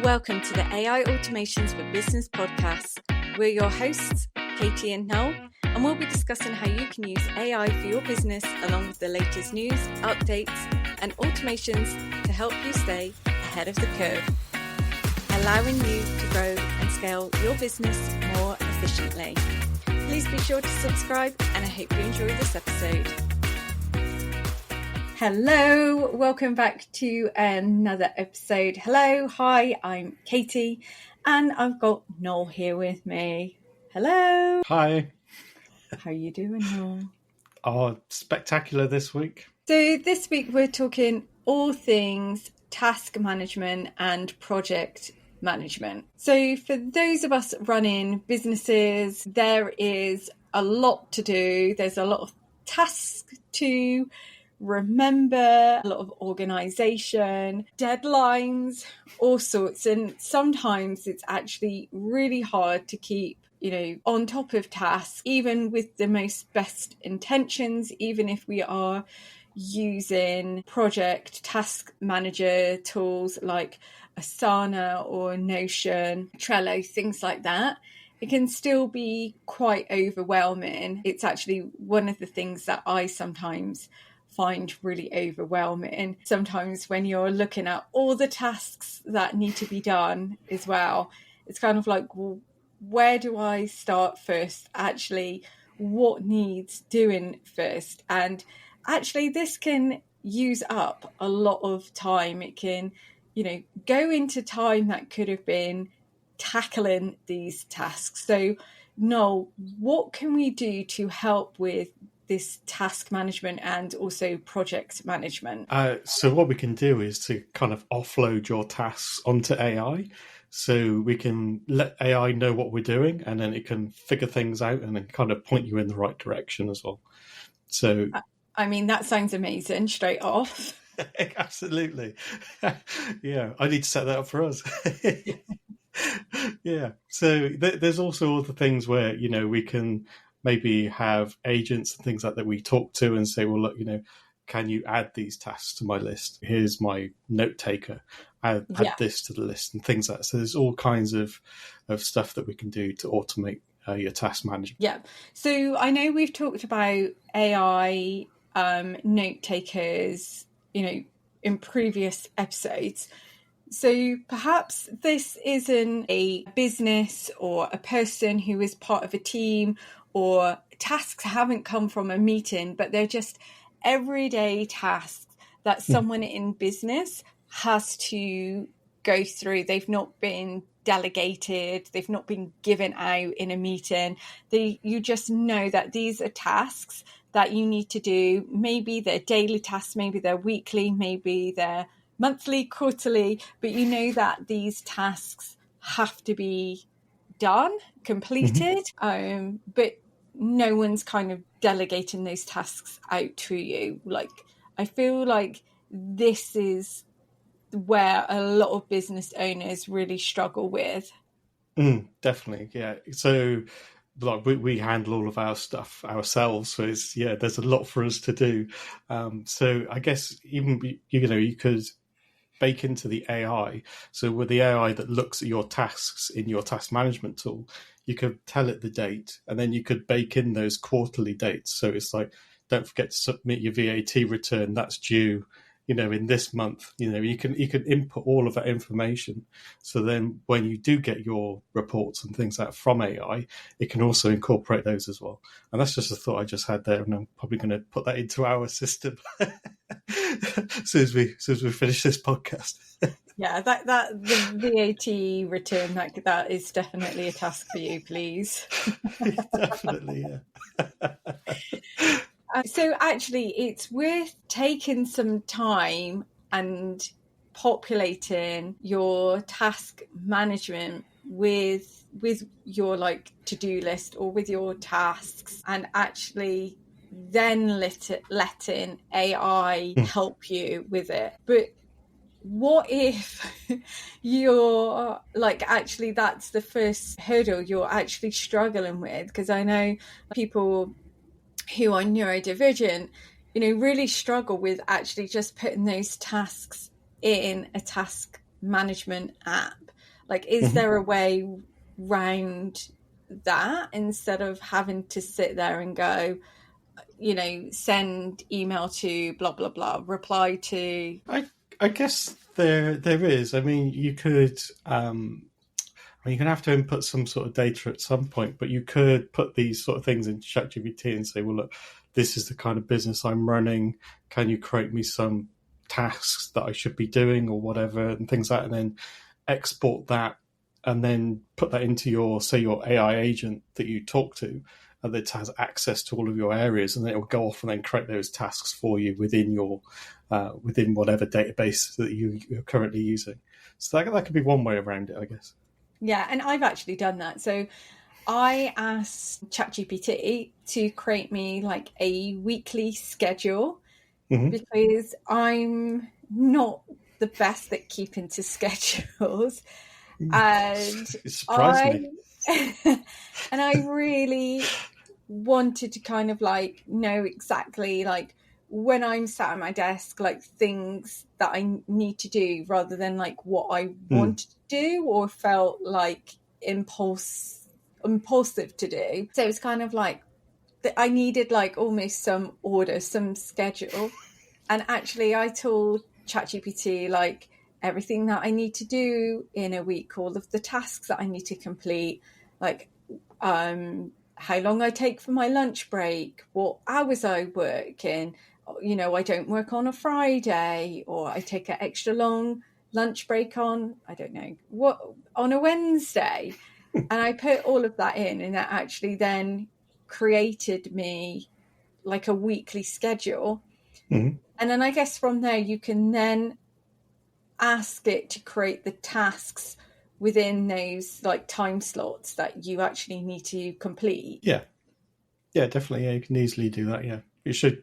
Welcome to the AI Automations for Business podcast. We're your hosts, Katie and Noel, and we'll be discussing how you can use AI for your business along with the latest news, updates, and automations to help you stay ahead of the curve, allowing you to grow and scale your business more efficiently. Please be sure to subscribe, and I hope you enjoy this episode. Hello, welcome back to another episode. Hello, hi, I'm Katie, and I've got Noel here with me. Hello. Hi. How are you doing, Noel? Oh, spectacular this week. So this week we're talking all things task management and project management. So for those of us running businesses, there is a lot to do. There's a lot of tasks to remember, a lot of organization, deadlines, all sorts. And sometimes it's actually really hard to keep, on top of tasks, even with the most best intentions, even if we are using project task manager tools like Asana or Notion, Trello, things like that. It can still be quite overwhelming. It's actually one of the things that I sometimes find really overwhelming. Sometimes when you're looking at all the tasks that need to be done as well, it's kind of like, well, where do I start first? Actually, what needs doing first? And actually, this can use up a lot of time. It can, go into time that could have been tackling these tasks. So, Noel, what can we do to help with this task management and also project management? So what we can do is to kind of offload your tasks onto AI. So we can let AI know what we're doing, and then it can figure things out and then kind of point you in the right direction as well. So, I mean, that sounds amazing straight off. Absolutely. Yeah, I need to set that up for us. Yeah. So there's also other things where, we can maybe have agents and things like that we talk to and say, well, look, can you add these tasks to my list? Here's my note taker. Add this to the list and things like that. So there's all kinds of stuff that we can do to automate your task management. Yeah. So I know we've talked about AI note takers, in previous episodes. So perhaps this isn't a business or a person who is part of a team, or tasks haven't come from a meeting, but they're just everyday tasks that someone in business has to go through. They've not been delegated, they've not been given out in a meeting. You just know that these are tasks that you need to do. Maybe they're daily tasks, maybe they're weekly, maybe they're monthly, quarterly, but you know that these tasks have to be done, completed, but no one's kind of delegating those tasks out to you. Like, I feel like this is where a lot of business owners really struggle with. Definitely, yeah. So like we handle all of our stuff ourselves, so there's a lot for us to do. So I guess even you could bake into the AI. So with the AI that looks at your tasks in your task management tool, you could tell it the date, and then you could bake in those quarterly dates. So it's like, don't forget to submit your VAT return. That's due, in this month. You can input all of that information. So then when you do get your reports and things like that from AI, it can also incorporate those as well. And that's just a thought I just had there, and I'm probably going to put that into our system as soon as we finish this podcast. Yeah, that the VAT return, that is definitely a task for you, please. Definitely, yeah. So actually, it's worth taking some time and populating your task management with your to-do list or with your tasks, and actually then letting AI help you with it. But what if you're actually that's the first hurdle you're actually struggling with? Because I know people who are neurodivergent, really struggle with actually just putting those tasks in a task management app. Like, is Mhm. there a way round that instead of having to sit there and go, send email to blah, blah, blah, reply to. I guess there is. I mean, you could. You're going to have to input some sort of data at some point, but you could put these sort of things into ChatGPT and say, well, look, this is the kind of business I'm running. Can you create me some tasks that I should be doing or whatever, and things like that, and then export that and then put that into your, say, your AI agent that you talk to, and that has access to all of your areas, and then it will go off and then create those tasks for you within your within whatever database that you're currently using. So that could be one way around it, I guess. Yeah, and I've actually done that. So I asked ChatGPT to create me like a weekly schedule Mm-hmm. because I'm not the best at keeping to schedules. And It surprised I me. and I really wanted to kind of like know exactly like when I'm sat at my desk, like things that I need to do rather than like what I Mm. wanted to do or felt like impulsive to do. So it's kind of like I needed like almost some order, some schedule. And actually I told ChatGPT like everything that I need to do in a week, all of the tasks that I need to complete, like how long I take for my lunch break, what hours I work in. I don't work on a Friday, or I take an extra long lunch break on, I don't know, what, on a Wednesday. And I put all of that in, and that actually then created me like a weekly schedule. Mm-hmm. And then I guess from there, you can then ask it to create the tasks within those like time slots that you actually need to complete. Yeah, yeah, definitely. Yeah, you can easily do that. Yeah, you should.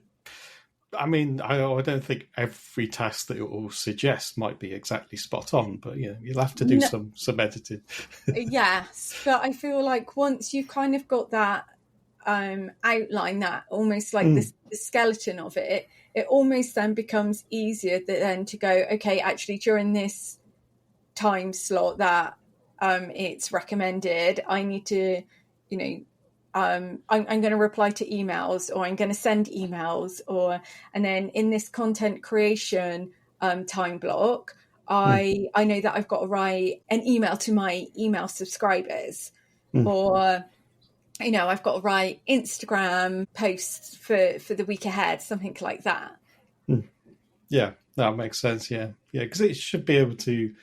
I mean, I don't think every task that it will suggest might be exactly spot on, but yeah, you'll have to do No, some editing. yes, but I feel like once you've kind of got that outline, that almost like Mm. the skeleton of it, it almost then becomes easier then to go, okay, actually during this time slot that it's recommended, I need to, I'm going to reply to emails, or I'm going to send emails, and then in this content creation time block, Mm. I know that I've got to write an email to my email subscribers, Mm. or I've got to write Instagram posts for the week ahead, something like that. Mm. Yeah, that makes sense. Yeah, yeah, because it should be able to.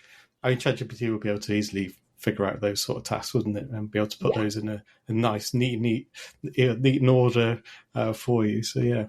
I mean, ChatGPT will be able to easily figure out those sort of tasks, wouldn't it, and be able to put Yeah, those in a nice, neat in order for you. So yeah,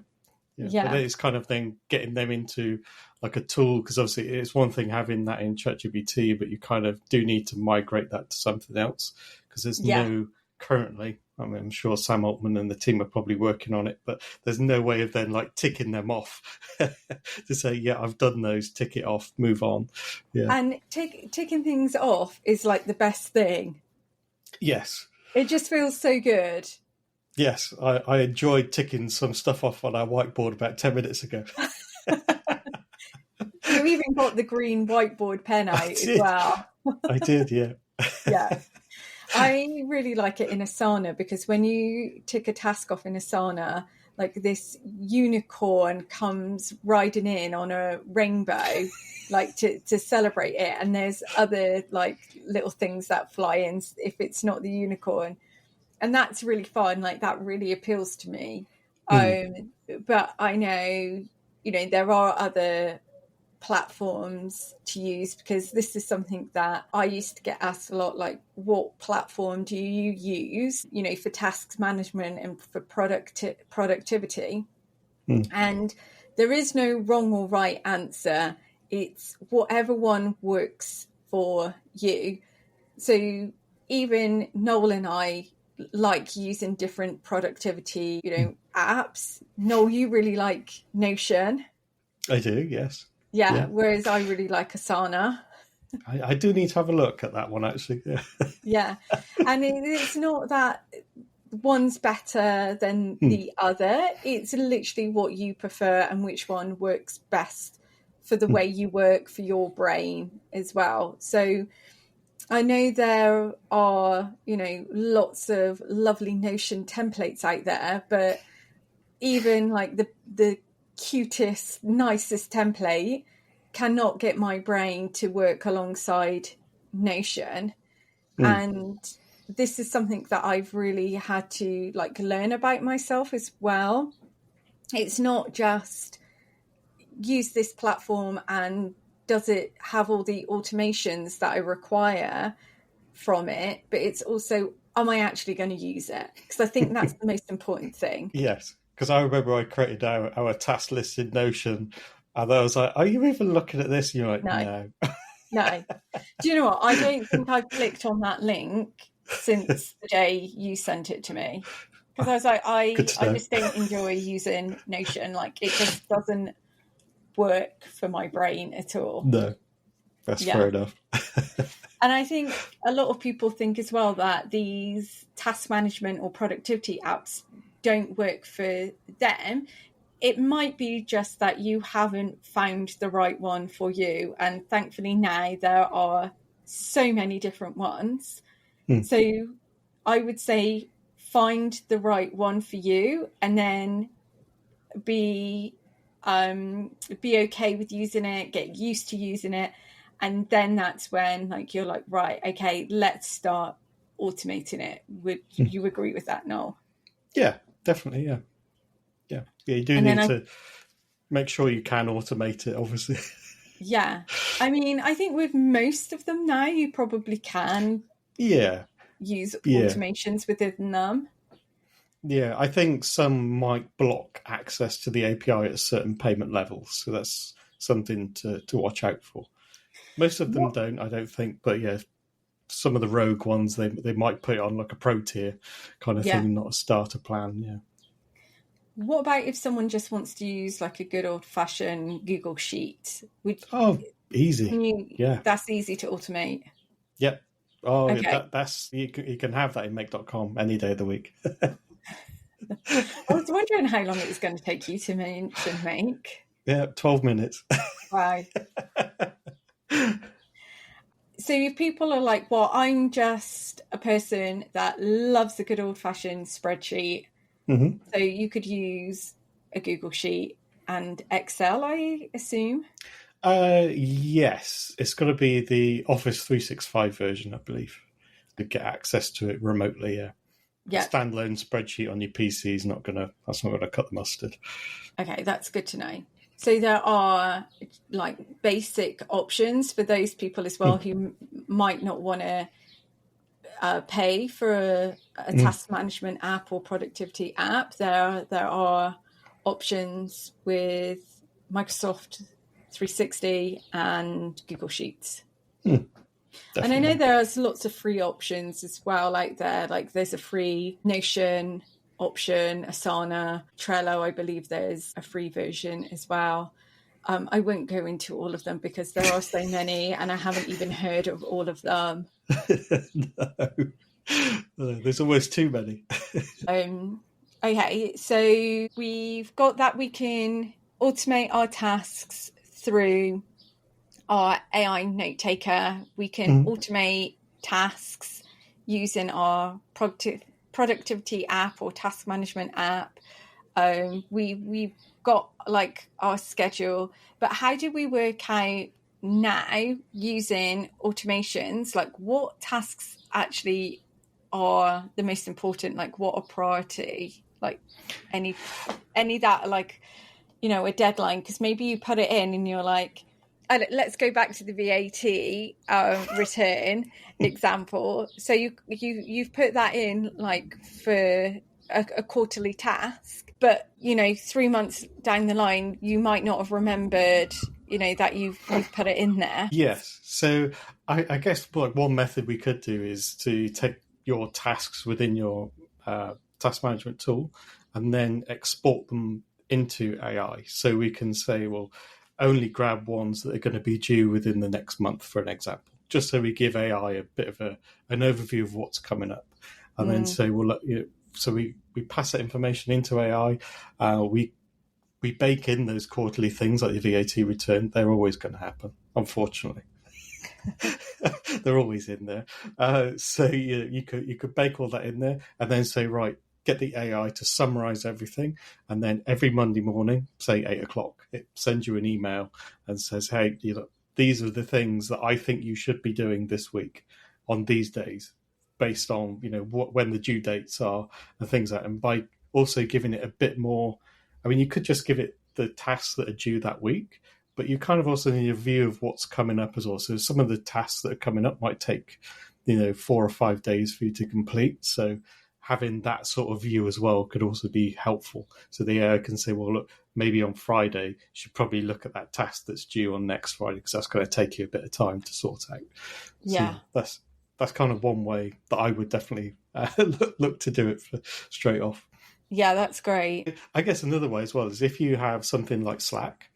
yeah, but yeah, then it's kind of then getting them into like a tool, because obviously it's one thing having that in ChatGPT, but you kind of do need to migrate that to something else, because there's yeah. no currently. I mean, I'm sure Sam Altman and the team are probably working on it, but there's no way of then like ticking them off to say, yeah, I've done those, tick it off, move on. Yeah. And ticking things off is like the best thing. Yes. It just feels so good. Yes. I enjoyed ticking some stuff off on our whiteboard about 10 minutes ago. You even got the green whiteboard pen out I as did. well. I did, yeah. Yeah. I really like it in Asana because when you tick a task off in Asana, like this unicorn comes riding in on a rainbow, like to celebrate it. And there's other like little things that fly in if it's not the unicorn. And that's really fun. Like that really appeals to me. Hmm. But I know, there are other platforms to use, because this is something that I used to get asked a lot, like what platform do you use, for tasks management and for productivity. Hmm. And there is no wrong or right answer. It's whatever one works for you. So even Noel and I like using different productivity, apps. Noel, you really like Notion. I do, yes. Yeah, Yeah. whereas I really like Asana. I do need to have a look at that one, actually. Yeah. Yeah. And it's not that one's better than Hmm. the other. It's literally what you prefer and which one works best for the Hmm. way you work, for your brain as well. So I know there are, lots of lovely Notion templates out there, but even like the cutest, nicest template cannot get my brain to work alongside Notion. And this is something that I've really had to like learn about myself as well. It's not just use this platform and does it have all the automations that I require from it, but it's also, am I actually going to use it? Because I think that's the most important thing. Yes, because I remember I created our task list in Notion, and I was like, "Are you even looking at this?" And you're like, No, "No." no. Do you know what? I don't think I've clicked on that link since the day you sent it to me. Because I was like, Good to I know. just don't enjoy using Notion. Like, it just doesn't work for my brain at all. No, that's fair Yeah. enough. And I think a lot of people think as well that these task management or productivity apps don't work for them. It might be just that you haven't found the right one for you. And thankfully now there are so many different ones. So I would say find the right one for you, and then be okay with using it, get used to using it, and then that's when like you're like, right, okay, let's start automating it. Would you agree with that, Noel? Yeah, definitely. Yeah. You do And then need to make sure you can automate it, obviously. yeah, I mean, I think with most of them now you probably can Yeah, use yeah, automations within them. yeah. I think some might block access to the API at certain payment levels, so that's something to watch out for. Most of them What don't, I don't think, but yeah, some of the rogue ones they might put it on like a pro tier kind of yeah thing, not a starter plan. Yeah. what about if someone just wants to use like a good old fashioned Google Sheet? Would Oh, easy. Can you, Yeah. that's easy to automate? Yep. Oh, yeah, Okay. that's you can have that in make.com any day of the week. I was wondering how long it was going to take you to make. Yeah, 12 minutes. Wow. So if people are like, well, I'm just a person that loves a good old fashioned spreadsheet. Mm-hmm. So you could use a Google Sheet and Excel, I assume. Yes, it's got to be the Office 365 version, I believe, to get access to it remotely. Yeah, a Yeah. standalone spreadsheet on your PC is that's not gonna cut the mustard. Okay, that's good to know. So there are like basic options for those people as well who might not want to pay for a task management app or productivity app. There are options with Microsoft 360 and Google Sheets. And I know Definitely. there's lots of free options as well. Like there's a free Notion option, Asana, Trello. I believe there's a free version as well. I won't go into all of them because there are so many, and I haven't even heard of all of them. No, there's almost too many. Okay, so we've got that we can automate our tasks through our AI note taker. We can automate tasks using our productivity app or task management app. We've got like our schedule, but how do we work out now using automations? Like what tasks actually are the most important? Like what are priority? Like any that like, a deadline, because maybe you put it in and you're like, let's go back to the VAT return example. So you've put that in like for a quarterly task, but 3 months down the line you might not have remembered that you've put it in there. Yes. So I guess like one method we could do is to take your tasks within your task management tool and then export them into AI. So we can say, well, only grab ones that are going to be due within the next month, for an example, just so we give AI a bit of an overview of what's coming up. And then say, well, so we pass that information into AI. We bake in those quarterly things like the VAT return. They're always going to happen, unfortunately. they're always in there. So you could bake all that in there, and then say, right, get the AI to summarize everything, and then every Monday morning, say 8 o'clock, it sends you an email and says, hey, these are the things that I think you should be doing this week on these days, based on when the due dates are and things like that. And by also giving it a bit more, I mean, you could just give it the tasks that are due that week, but you kind of also need a view of what's coming up as well. So some of the tasks that are coming up might take 4 or 5 days for you to complete. So having that sort of view as well could also be helpful. So the AI can say, well, look, maybe on Friday, you should probably look at that task that's due on next Friday, because that's going to take you a bit of time to sort out. Yeah. So that's kind of one way that I would definitely look to do it straight off. Yeah, that's great. I guess another way as well is if you have something like Slack,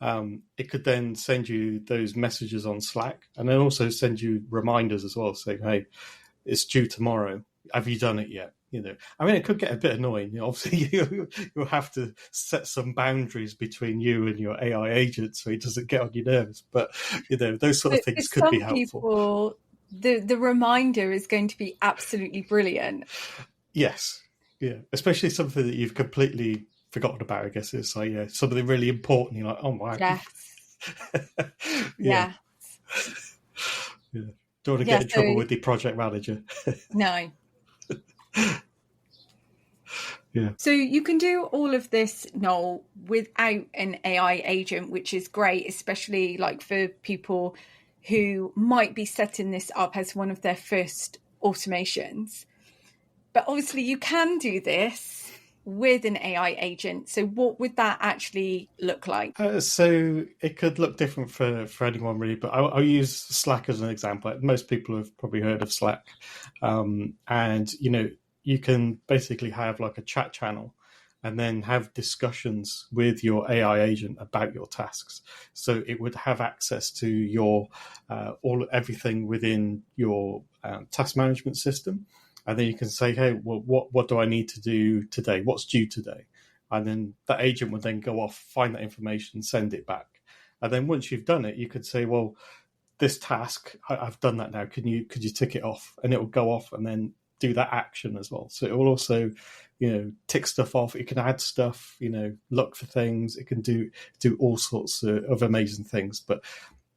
it could then send you those messages on Slack, and then also send you reminders as well, saying, hey, it's due tomorrow. Have you done it yet? I mean, it could get a bit annoying. Obviously, you'll have to set some boundaries between you and your AI agent so it doesn't get on your nerves. But, those sort of things could be helpful. People, the reminder is going to be absolutely brilliant. Yes. Yeah. Especially something that you've completely forgotten about, I guess. It's like, something really important. You're like, oh, wow. Yes. Yeah. Yeah. Don't want to get in trouble with the project manager. No. Yeah. So you can do all of this, Noel, without an AI agent, which is great, especially like for people who might be setting this up as one of their first automations. But obviously you can do this with an AI agent. So what would that actually look like? So it could look different for anyone really, but I'll use Slack as an example. Most people have probably heard of Slack. And, you can basically have like a chat channel and then have discussions with your AI agent about your tasks. So it would have access to your everything within your task management system. And then you can say, hey, well, what do I need to do today? What's due today? And then that agent would then go off, find that information, send it back. And then once you've done it, you could say, well, this task, I've done that now. Could you tick it off? And it will go off and then do that action as well. So it will also, tick stuff off. It can add stuff, look for things. It can do all sorts of amazing things. But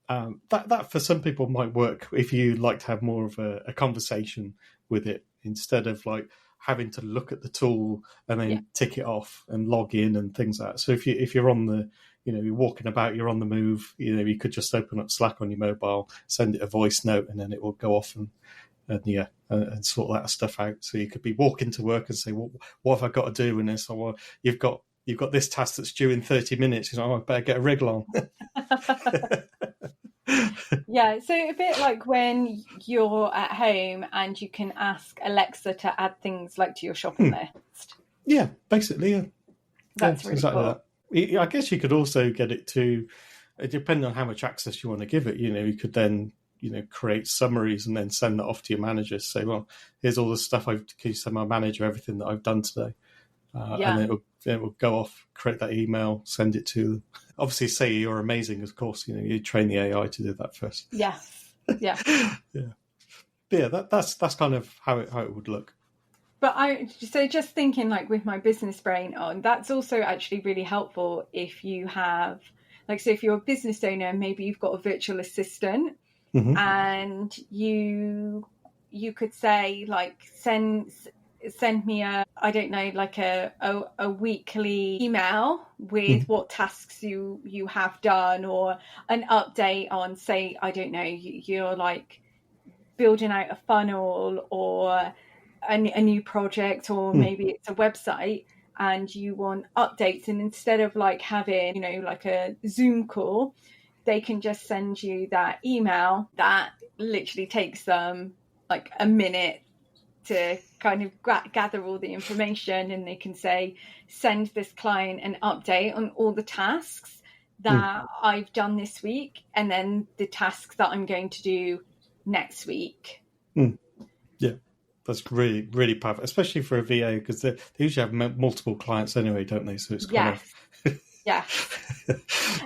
that for some people might work if you like to have more of a conversation with it instead of like having to look at the tool and then tick it off and log in and things like that. So if you're on the, you're walking about, you're on the move, you could just open up Slack on your mobile, send it a voice note, and then it will go off and sort that stuff out. So you could be walking to work and say, well, what have I got to do in this? Or well, you've got this task that's due in 30 minutes. I better get a wriggle on. Yeah, so a bit like when you're at home and you can ask Alexa to add things like to your shopping list. Yeah, basically, yeah. That's really exactly cool. That. I guess you could also get it to, depending on how much access you want to give it, you could then, create summaries and then send that off to your manager. Say, well, here's all the stuff can you send my manager everything that I've done today? And then it will go off, create that email, send it to them. Obviously, say you're amazing, of course, you train the AI to do that first. Yeah. Yeah. But yeah, that's kind of how it would look. But so just thinking like with my business brain on, that's also actually really helpful if you have, like, so if you're a business owner, maybe you've got a virtual assistant and you could say like, send me I don't know, like a weekly email with what tasks you have done, or an update on, say, I don't know, you're like building out a funnel or a new project, or maybe it's a website and you want updates, and instead of like having, like a Zoom call, they can just send you that email that literally takes them like a minute to kind of gather all the information, and they can say, send this client an update on all the tasks that I've done this week, and then the tasks that I'm going to do next week. Yeah, that's really, really powerful, especially for a VA, because they usually have multiple clients anyway, don't they? So it's kind of Yeah. Yeah.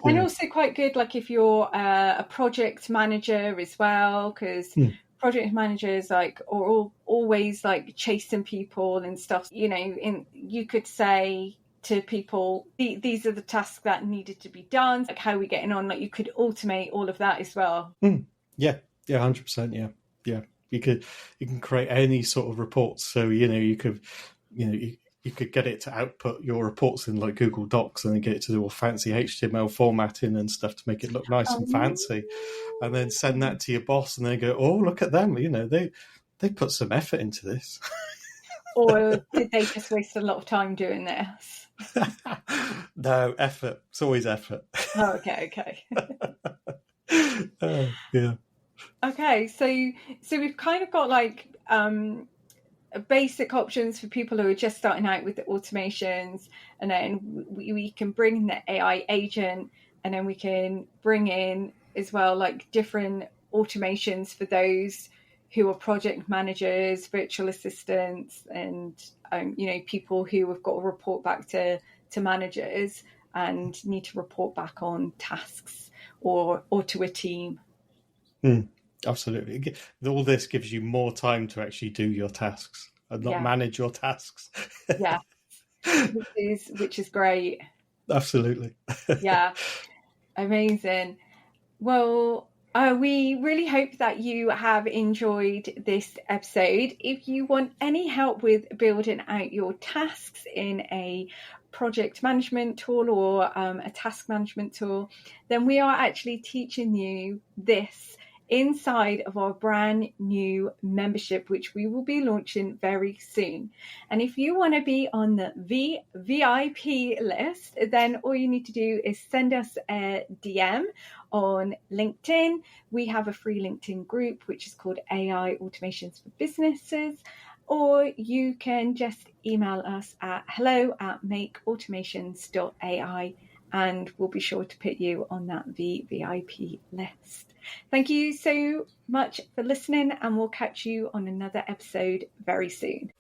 And also quite good, like if you're a project manager as well, because project managers like are always like chasing people and stuff. You know, you could say to people, these are the tasks that needed to be done. Like, how are we getting on? Like, you could automate all of that as well. Yeah, 100%. Yeah. You can create any sort of reports. So you could you could get it to output your reports in like Google Docs, and then get it to do all fancy HTML formatting and stuff to make it look nice and fancy, and then send that to your boss, and they go, "Oh, look at them! They put some effort into this." Or did they just waste a lot of time doing this? No, effort. It's always effort. Oh, okay. Yeah. Okay, so we've kind of got like basic options for people who are just starting out with the automations, and then we can bring in the AI agent, and then we can bring in as well like different automations for those who are project managers, virtual assistants, and people who have got to report back to managers and need to report back on tasks or to a team. Absolutely. All this gives you more time to actually do your tasks and not manage your tasks. Yeah, which is great. Absolutely. Yeah, amazing. Well, we really hope that you have enjoyed this episode. If you want any help with building out your tasks in a project management tool or a task management tool, then we are actually teaching you this inside of our brand new membership, which we will be launching very soon. And if you want to be on the VIP list, then all you need to do is send us a DM on LinkedIn. We have a free LinkedIn group which is called AI Automations for Businesses, or you can just email us at hello@makeautomations.ai, and we'll be sure to put you on that VIP list. Thank you so much for listening, and we'll catch you on another episode very soon.